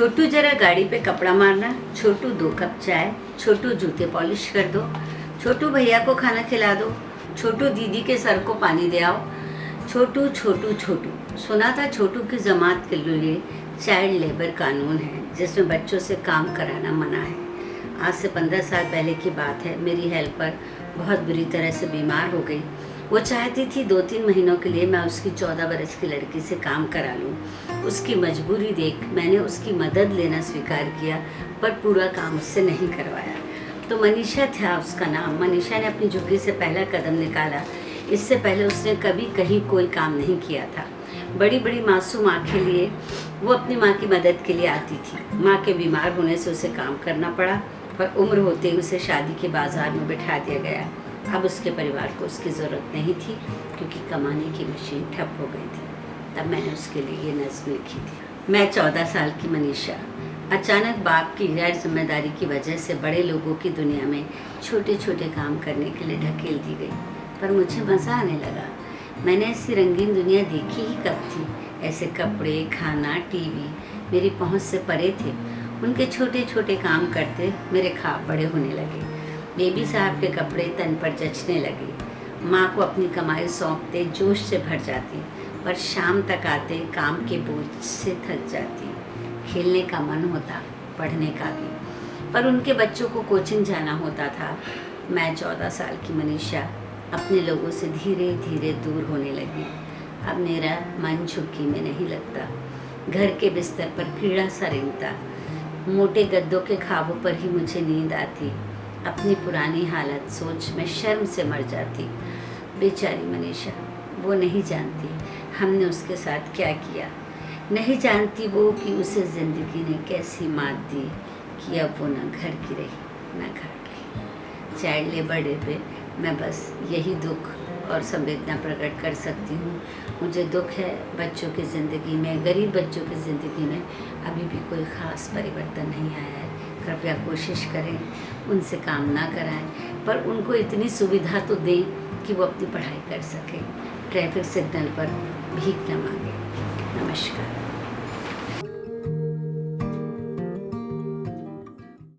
छोटू जरा गाड़ी पे कपड़ा मारना, छोटू 2 कप चाय, छोटू जूते पॉलिश कर दो, छोटू भैया को खाना खिला दो, छोटू दीदी के सर को पानी दे आओ, छोटू छोटू छोटू। सुना था छोटू की जमात के लिए चाइल्ड लेबर कानून है जिसमें बच्चों से काम कराना मना है। आज से 15 साल पहले की बात है। मेरी हेल्पर बहुत बुरी तरह से बीमार हो गई। वो चाहती थी 2-3 महीनों के लिए मैं उसकी 14 बरस की लड़की से काम करा लूँ। उसकी मजबूरी देख मैंने उसकी मदद लेना स्वीकार किया, पर पूरा काम उससे नहीं करवाया। तो मनीषा था उसका नाम। मनीषा ने अपनी झुग्गी से पहला कदम निकाला। इससे पहले उसने कभी कहीं कोई काम नहीं किया था। बड़ी बड़ी मासूम आँखें लिए वो अपनी माँ की मदद के लिए आती थी। माँ के बीमार होने से उसे काम करना पड़ा, पर उम्र होते ही उसे शादी के बाजार में बिठा दिया गया। अब उसके परिवार को उसकी ज़रूरत नहीं थी क्योंकि कमाने की मशीन ठप हो गई थी। तब मैंने उसके लिए ये नज़्म लिखी थी। मैं 14 साल की मनीषा अचानक बाप की गैर जिम्मेदारी की वजह से बड़े लोगों की दुनिया में छोटे छोटे काम करने के लिए ढकेल दी गई, पर मुझे मज़ा आने लगा। मैंने ऐसी रंगीन दुनिया देखी ही कब थी। ऐसे कपड़े, खाना, टीवी मेरी पहुंच से परे थे। उनके छोटे छोटे काम करते मेरे ख्वाब बड़े होने लगे। बेबी साहब के कपड़े तन पर जचने लगे। माँ को अपनी कमाई सौंपते जोश से भर जाती, पर शाम तक आते काम के बोझ से थक जाती। खेलने का मन होता, पढ़ने का भी, पर उनके बच्चों को कोचिंग जाना होता था। मैं 14 साल की मनीषा अपने लोगों से धीरे धीरे दूर होने लगी। अब मेरा मन झुग्गी में नहीं लगता। घर के बिस्तर पर कीड़ा सा रेंगता। मोटे गद्दों के ख्वाबों पर ही मुझे नींद आती। अपनी पुरानी हालत सोच में शर्म से मर जाती। बेचारी मनीषा, वो नहीं जानती हमने उसके साथ क्या किया। नहीं जानती वो कि उसे ज़िंदगी ने कैसी मात दी कि अब वो न घर की रही न घर की। चाइल्ड लेबर डे पे मैं बस यही दुख और संवेदना प्रकट कर सकती हूँ। मुझे दुख है बच्चों की ज़िंदगी में, गरीब बच्चों की ज़िंदगी में अभी भी कोई ख़ास परिवर्तन नहीं आया है। कृपया कोशिश करें, उनसे काम ना कराएं, पर उनको इतनी सुविधा तो दें कि वो अपनी पढ़ाई कर सकें। ट्रैफिक सिग्नल पर भीख न मांगे। नमस्कार।